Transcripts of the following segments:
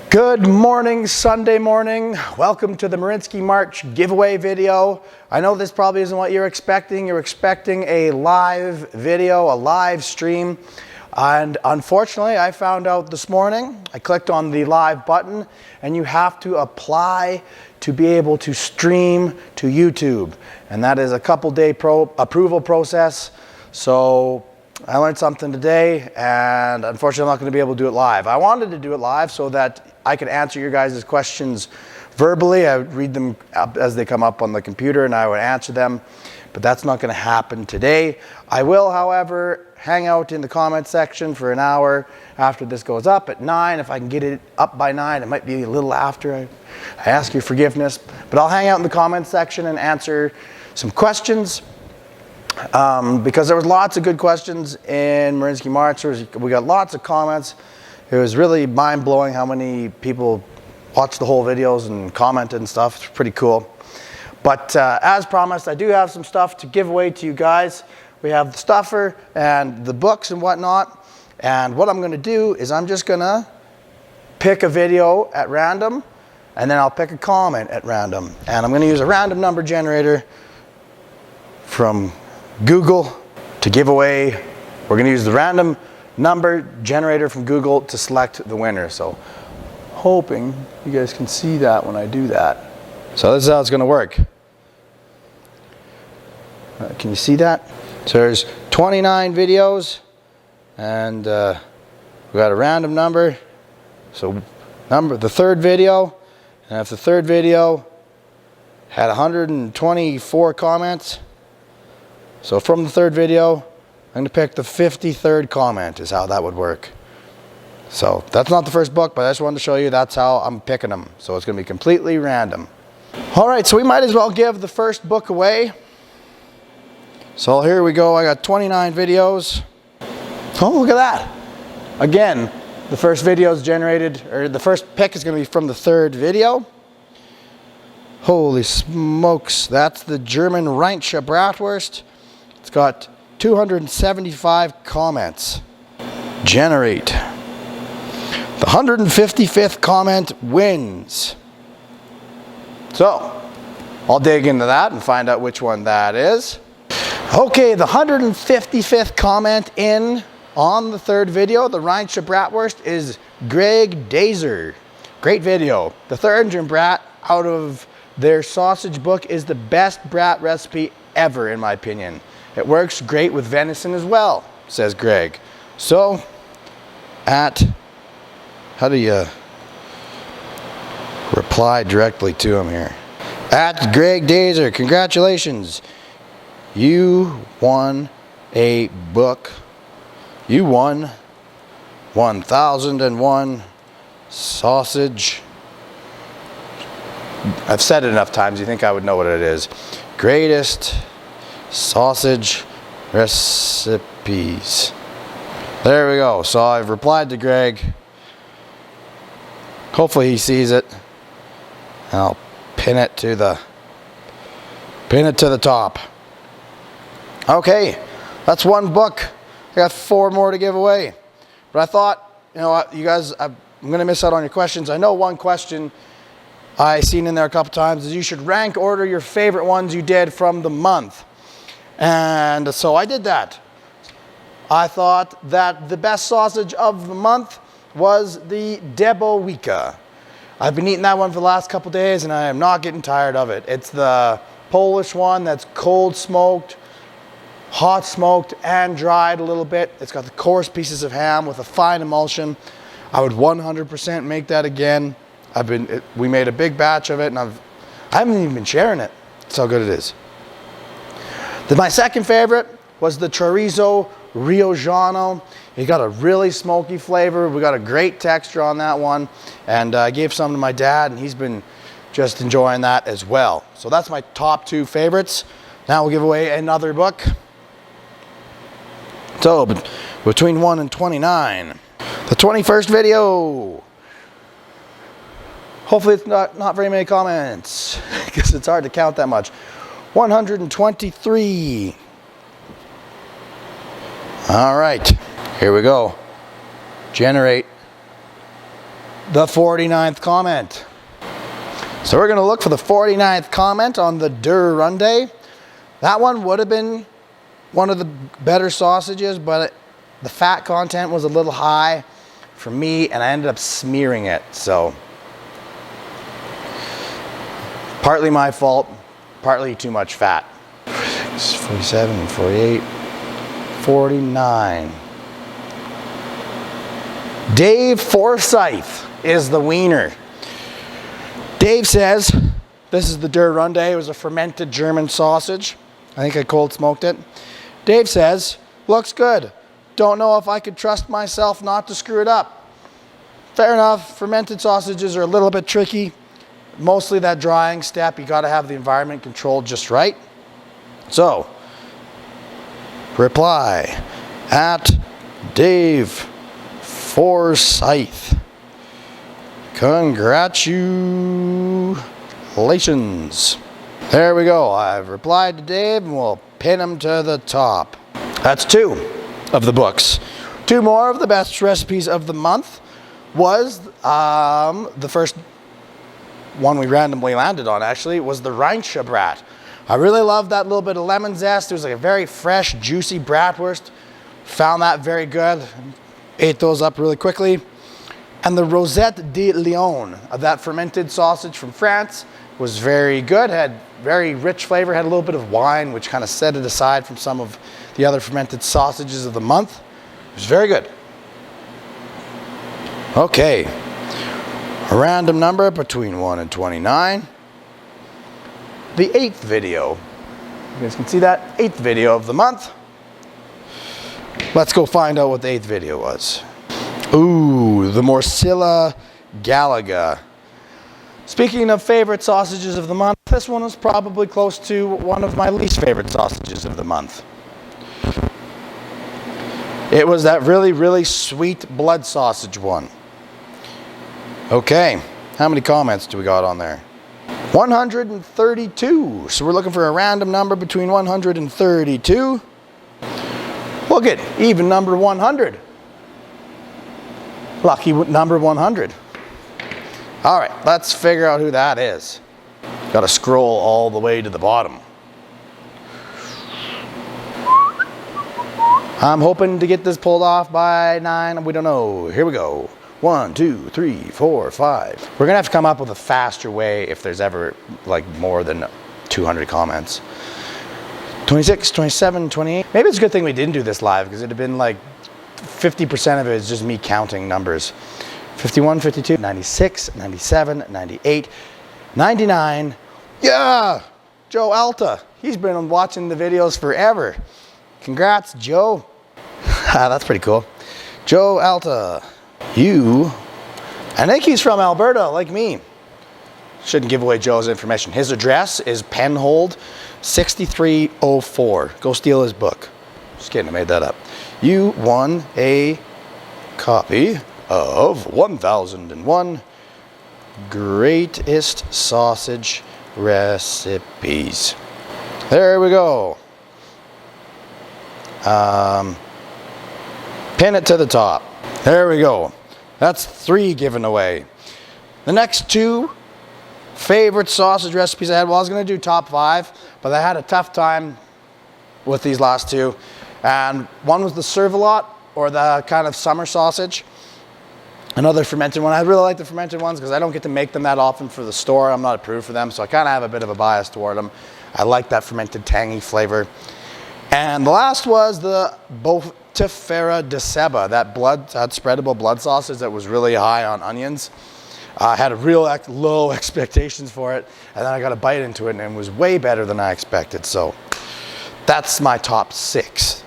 Good morning, Sunday morning. Welcome to the Marianski March giveaway video. I know this probably isn't what you're expecting. You're expecting a live video, a live stream. And unfortunately, I found out this morning, I clicked on the live button, and you have to apply to be able to stream to YouTube. And that is a couple-day approval process. So I learned something today, and unfortunately I'm not going to be able to do it live. I wanted to do it live so that I could answer your guys' questions verbally. I would read them as they come up on the computer and I would answer them, but that's not going to happen today. I will, however, hang out in the comment section for an hour after this goes up at 9. If I can get it up by 9, it might be a little after. I ask your forgiveness, but I'll hang out in the comment section and answer some questions. Because there was lots of good questions in Marianski March. We got lots of comments. It was really mind-blowing how many people watched the whole videos and commented and stuff. It's pretty cool. But as promised, I do have some stuff to give away to you guys. We have the stuffer and the books and whatnot. And what I'm going to do is I'm just going to pick a video at random, and then I'll pick a comment at random. And I'm going to use a random number generator from Google to give away. We're going to use the random number generator from Google to select the winner. So hoping you guys can see that when I do that. So this is how it's going to work. Can you see that? So there's 29 videos, and we got a random number. So the third video, and if the third video had 124 comments, so from the third video, I'm going to pick the 53rd comment is how that would work. So that's not the first book, but I just wanted to show you that's how I'm picking them. So it's going to be completely random. All right, so we might as well give the first book away. So here we go. I got 29 videos. Oh, look at that. Again, the first video is generated, or the first pick is going to be from the third video. Holy smokes. That's the German Rheinische Bratwurst. It's got 275 comments. Generate. The 155th comment wins. So, I'll dig into that and find out which one that is. Okay, the 155th comment in on the third video, the Rheinische Bratwurst, is Greg Dazer. Great video. The Thuringen Brat out of their sausage book is the best brat recipe ever, in my opinion. It works great with venison as well, says Greg. So, how do you reply directly to him here? At Greg Dazer, congratulations. You won a book. You won 1001 sausage. I've said it enough times, you think I would know what it is. Greatest sausage recipes. There we go. So I've replied to Greg. Hopefully he sees it. And I'll pin it to the top. Okay, that's one book. I got 4 more to give away. But I thought, you know what, you guys, I'm going to miss out on your questions. I know one question I seen in there a couple times is you should rank order your favorite ones you did from the month. And so I did that. I thought that the best sausage of the month was the Debowika. I've been eating that one for the last couple days and I am not getting tired of it. It's the Polish one that's cold smoked, hot smoked, and dried a little bit. It's got the coarse pieces of ham with a fine emulsion. I would 100% make that again. We made a big batch of it, and I haven't even been sharing it. That's how good it is. My second favorite was the chorizo riojano. It got a really smoky flavor. We got a great texture on that one, and I gave some to my dad, and he's been just enjoying that as well. So that's my top 2 favorites. Now we'll give away another book. So between 1 and 29, the 21st video. Hopefully it's not very many comments because it's hard to count that much. 123. All right, here we go. Generate the 49th comment. So we're gonna look for the 49th comment on the Der Runde. That one would have been one of the better sausages, but the fat content was a little high for me, and I ended up smearing it. So partly my fault, partly too much fat. 47, 48, 49. Dave Forsyth is the wiener. Dave says, this is the Der Runde. It was a fermented German sausage. I think I cold smoked it. Dave says, looks good. Don't know if I could trust myself not to screw it up. Fair enough, fermented sausages are a little bit tricky. Mostly that drying step, you gotta have the environment controlled just right. So, reply at Dave Forsyth. Congratulations. There we go. I've replied to Dave and we'll pin him to the top. That's 2 of the books. 2 more of the best recipes of the month was the first one we randomly landed on, actually, was the Rheinscha. I really love that little bit of lemon zest. It was like a very fresh, juicy bratwurst. Found that very good. Ate those up really quickly. And the Rosette de Lyon, that fermented sausage from France, was very good. Had very rich flavor. Had a little bit of wine, which kind of set it aside from some of the other fermented sausages of the month. It was very good. Okay. A random number between 1 and 29. The 8th video. You guys can see that 8th video of the month. Let's go find out what the 8th video was. Ooh, the Morcilla Galaga. Speaking of favorite sausages of the month, this one was probably close to one of my least favorite sausages of the month. It was that really, really sweet blood sausage one. Okay, how many comments do we got on there? 132. So we're looking for a random number between 132. Look at even number 100. Lucky number 100. All right, let's figure out who that is. Got to scroll all the way to the bottom. I'm hoping to get this pulled off by 9. We don't know. Here we go. 1, 2, 3, 4, 5. We're gonna have to come up with a faster way if there's ever like more than 200 comments. 26, 27, 28. Maybe it's a good thing we didn't do this live because it'd have been like 50% of it is just me counting numbers. 51, 52, 96, 97, 98, 99. Yeah, Joe Alta. He's been watching the videos forever. Congrats, Joe. That's pretty cool. Joe Alta. I think he's from Alberta, like me. Shouldn't give away Joe's information. His address is Penhold 6304. Go steal his book. Just kidding, I made that up. You won a copy of 1001 Greatest Sausage Recipes. There we go. Pin it to the top. There we go. That's 3 given away. The next 2 favorite sausage recipes I had, well, I was going to do top 5, but I had a tough time with these last 2. And one was the servelotte, or the kind of summer sausage. Another fermented one. I really like the fermented ones because I don't get to make them that often for the store. I'm not approved for them, so I kind of have a bit of a bias toward them. I like that fermented tangy flavor. And the last was the Botifera de Seba, that spreadable blood sausage that was really high on onions. I had a real low expectations for it, and then I got a bite into it, and it was way better than I expected. So that's my top 6.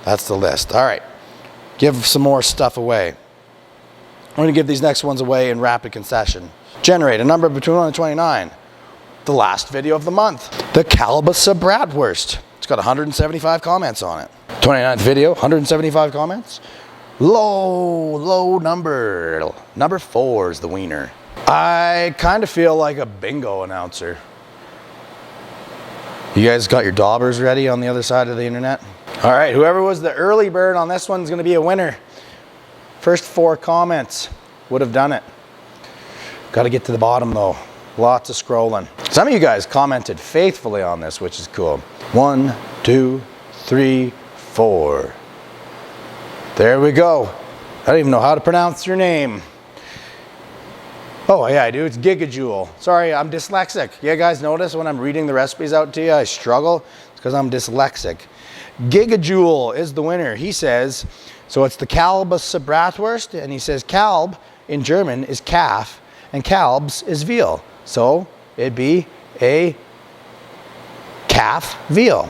That's the list. All right, give some more stuff away. I'm going to give these next ones away in rapid concession. Generate a number between 1 and 29. The last video of the month, the Kalbasa Bratwurst. It's got 175 comments on it. 29th video, 175 comments. Low number. Number 4 is the wiener. I kind of feel like a bingo announcer. You guys got your daubers ready on the other side of the internet? All right, whoever was the early bird on this one's gonna be a winner. First 4 comments would have done it. Got to get to the bottom though. Lots of scrolling. Some of you guys commented faithfully on this, which is cool. 1, 2, 3, 4. There we go. I don't even know how to pronounce your name. Oh yeah, I do. It's gigajoule. Sorry, I'm dyslexic. You guys notice when I'm reading the recipes out to you, I struggle? It's because I'm dyslexic. Gigajoule is the winner. He says, so it's the Kalbsbratwurst, and he says Kalb in German is calf, and Kalbs is veal. So it'd be a calf veal.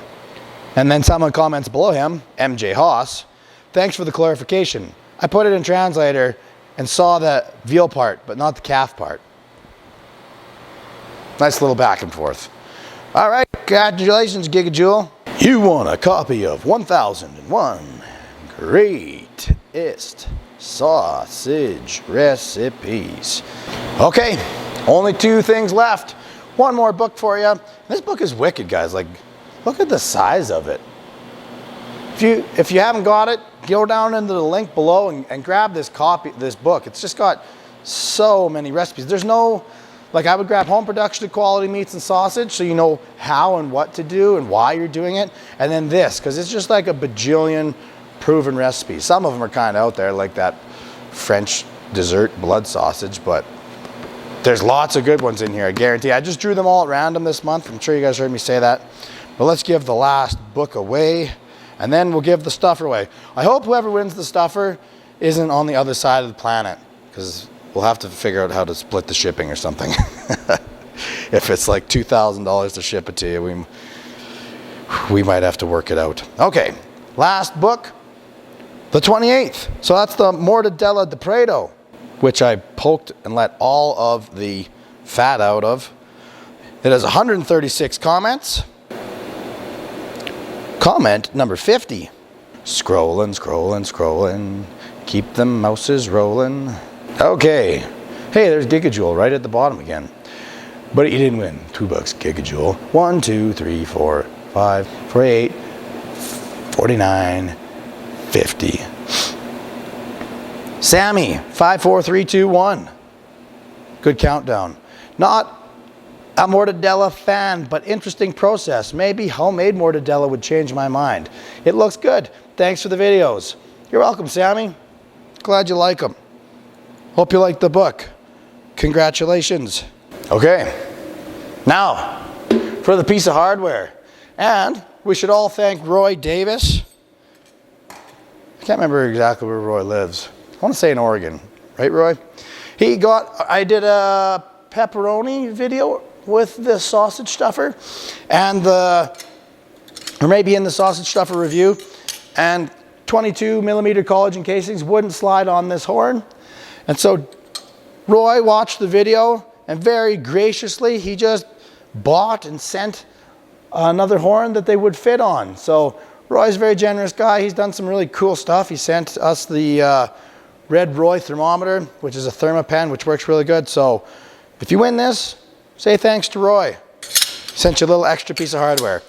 And then someone comments below him, MJ Haas, thanks for the clarification. I put it in translator and saw the veal part, but not the calf part. Nice little back and forth. All right, congratulations, Gigajoule. You won a copy of 1001 Greatest Sausage Recipes. Okay, only 2 things left. One more book for you. This book is wicked, guys. Like, look at the size of it. If you haven't got it, go down into the link below and grab this book. It's just got so many recipes. There's no, like, I would grab home production quality meats and sausage so you know how and what to do and why you're doing it. And then this, because it's just like a bajillion proven recipes. Some of them are kind of out there, like that French dessert blood sausage, but there's lots of good ones in here, I guarantee. I just drew them all at random this month. I'm sure you guys heard me say that. But let's give the last book away, and then we'll give the stuffer away. I hope whoever wins the stuffer isn't on the other side of the planet, because we'll have to figure out how to split the shipping or something. If it's like $2,000 to ship it to you, we might have to work it out. Okay, last book, the 28th. So that's the Mortadella di Prato, which I poked and let all of the fat out of. It has 136 comments. Comment number 50. Scrolling, scrolling, scrolling. Keep the mouses rolling. Okay. Hey, there's Gigajoule right at the bottom again. But you didn't win. $2, Gigajoule. 1, 2, 3, 4, 5, 48, 49, 50. Sammy, 5, 4, 3, 2, 1. Good countdown. Not a mortadella fan, but interesting process. Maybe homemade mortadella would change my mind. It looks good. Thanks for the videos. You're welcome, Sammy. Glad you like them. Hope you like the book. Congratulations. Okay, now for the piece of hardware. And we should all thank Roy Davis. I can't remember exactly where Roy lives. I want to say in Oregon, right, Roy? I did a pepperoni video with the sausage stuffer, and or maybe in the sausage stuffer review, and 22mm collagen casings wouldn't slide on this horn. And so Roy watched the video, and very graciously, he just bought and sent another horn that they would fit on. So Roy's a very generous guy. He's done some really cool stuff. He sent us the Red Roy thermometer, which is a thermopen, which works really good. So if you win this, say thanks to Roy. Sent you a little extra piece of hardware.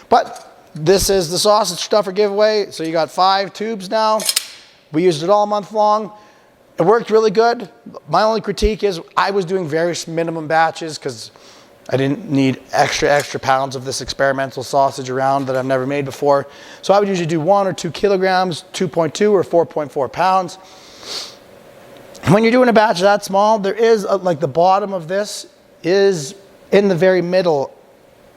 But this is the sausage stuffer giveaway. So you got 5 tubes now. We used it all month long. It worked really good. My only critique is I was doing very minimum batches because I didn't need extra pounds of this experimental sausage around that I've never made before. So I would usually do 1 or 2 kilograms, 2.2 or 4.4 pounds. When you're doing a batch that small, there is like the bottom of this is in the very middle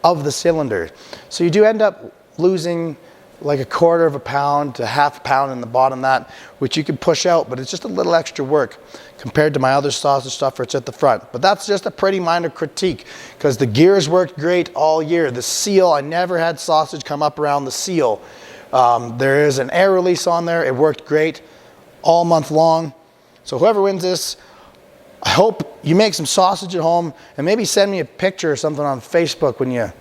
of the cylinder. So you do end up losing like 1/4 pound to 1/2 pound in the bottom of that, which you can push out, but it's just a little extra work compared to my other sausage stuffer. It's at the front. But that's just a pretty minor critique because the gears worked great all year. The seal, I never had sausage come up around the seal. There is an air release on there. It worked great all month long. So whoever wins this, I hope you make some sausage at home and maybe send me a picture or something on Facebook when you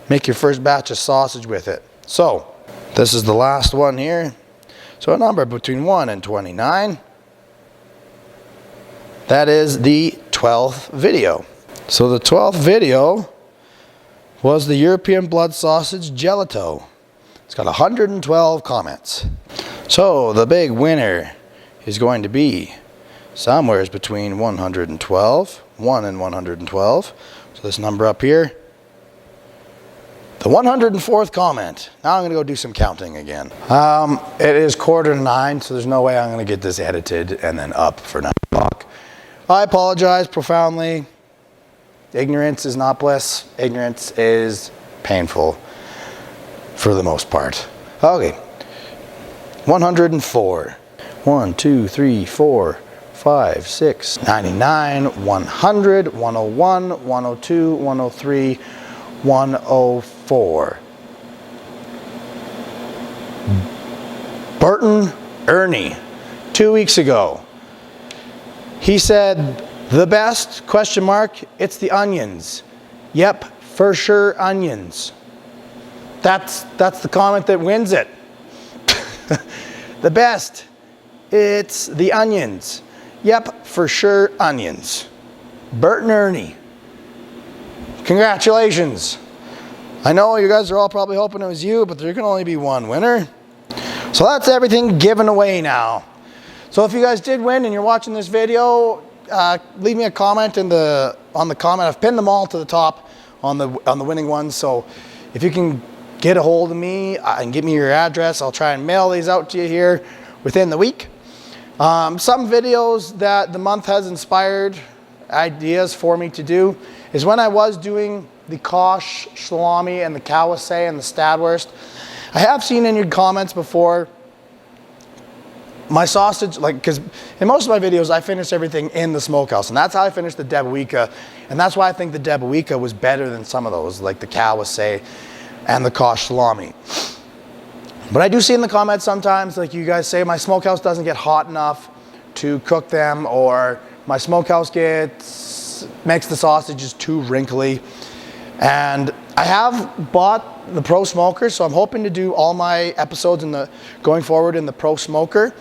make your first batch of sausage with it. So this is the last one here. So a number between 1 and 29. That is the 12th video. So the 12th video was the European blood sausage gelato. It's got 112 comments. So the big winner is going to be somewhere between 112, 1 and 112. So this number up here, the 104th comment. Now I'm going to go do some counting again. It is 8:45, so there's no way I'm going to get this edited and then up for 9 o'clock. I apologize profoundly. Ignorance is not bliss. Ignorance is painful for the most part. Okay. 104. 1, 2, 3, 4, 5, 6, 99, 100, 101, 102, 103, 104. Burton Ernie, 2 weeks ago. He said, the best, question mark, it's the onions. Yep, for sure onions. That's the comment that wins it. The best, it's the onions. Yep, for sure onions. Burton Ernie. Congratulations. I know you guys are all probably hoping it was you, but there can only be one winner. So that's everything given away now. So if you guys did win and you're watching this video, leave me a comment on the comment. I've pinned them all to the top on the winning ones. So if you can get a hold of me and give me your address, I'll try and mail these out to you here within the week. Some videos that the month has inspired ideas for me to do is when I was doing the Kosh salami and the Kawase and the Stadwurst. I have seen in your comments before my sausage, like, because in most of my videos I finish everything in the smokehouse, and that's how I finished the Debawika, and that's why I think the Debawika was better than some of those, like the Kawase and the Kosh salami. But I do see in the comments sometimes, like you guys say, my smokehouse doesn't get hot enough to cook them, or my smokehouse makes the sausages too wrinkly. And I have bought the Pro Smoker, so I'm hoping to do all my episodes going forward in the Pro Smoker,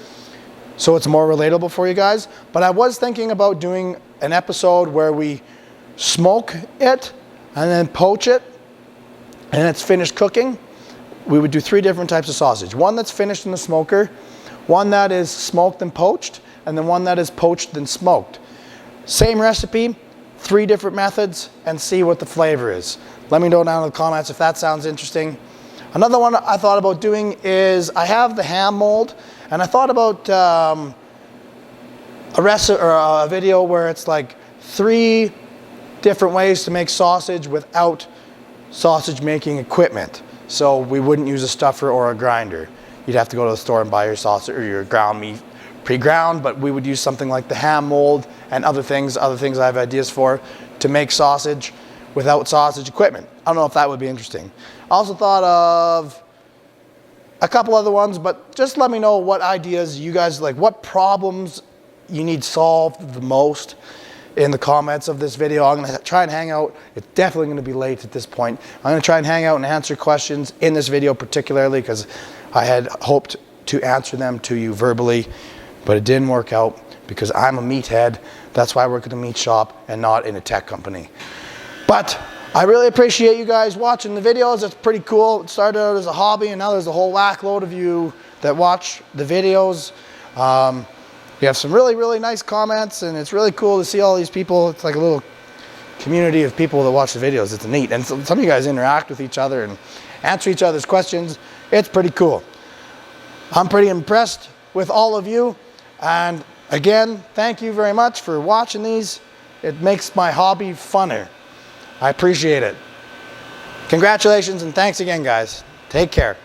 so it's more relatable for you guys. But I was thinking about doing an episode where we smoke it and then poach it, and it's finished cooking. We would do 3 different types of sausage. One that's finished in the smoker, one that is smoked and poached, and then one that is poached and smoked. Same recipe, 3 different methods, and see what the flavor is. Let me know down in the comments if that sounds interesting. Another one I thought about doing is I have the ham mold, and I thought about a video where it's like 3 different ways to make sausage without sausage making equipment. So we wouldn't use a stuffer or a grinder. You'd have to go to the store and buy your sausage or your ground meat pre-ground, but we would use something like the ham mold and other things I have ideas for to make sausage without sausage equipment. I don't know if that would be interesting. I also thought of a couple other ones, but just let me know what ideas you guys like, what problems you need solved the most in the comments of this video. I'm going to try and hang out. It's definitely going to be late at this point. I'm going to try and hang out and answer questions in this video particularly because I had hoped to answer them to you verbally, but it didn't work out because I'm a meathead. That's why I work at a meat shop and not in a tech company. But I really appreciate you guys watching the videos. It's pretty cool. It started out as a hobby, and now there's a whole whack load of you that watch the videos. You have some really, really nice comments, and it's really cool to see all these people. It's like a little community of people that watch the videos. It's neat. And some of you guys interact with each other and answer each other's questions. It's pretty cool. I'm pretty impressed with all of you. And again, thank you very much for watching these. It makes my hobby funner. I appreciate it. Congratulations, and thanks again, guys. Take care.